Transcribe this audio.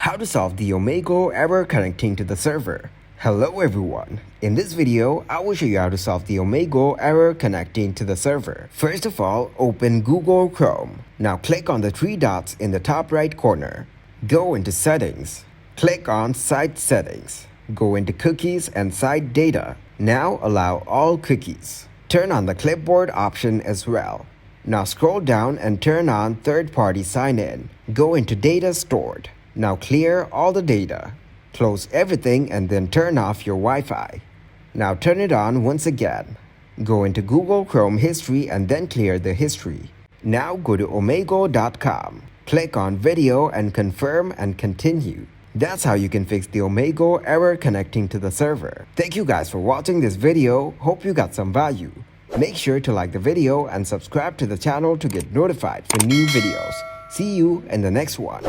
How to solve the Omegle error connecting to the server. Hello everyone. In this video, I will show you how to solve the Omegle error connecting to the server. First of all, open Google Chrome. Now click on the three dots in the top right corner. Go into Settings. Click on Site Settings. Go into Cookies and Site Data. Now allow all cookies. Turn on the clipboard option as well. Now scroll down and turn on third-party sign-in. Go into Data Stored. Now clear all the data. Close everything and then turn off your Wi-Fi. Now turn it on once again. Go into Google Chrome History and then clear the history. Now go to omegle.com. Click on Video and confirm and continue. That's how you can fix the Omegle error connecting to the server. Thank you guys for watching this video. Hope you got some value. Make sure to like the video and subscribe to the channel to get notified for new videos. See you in the next one.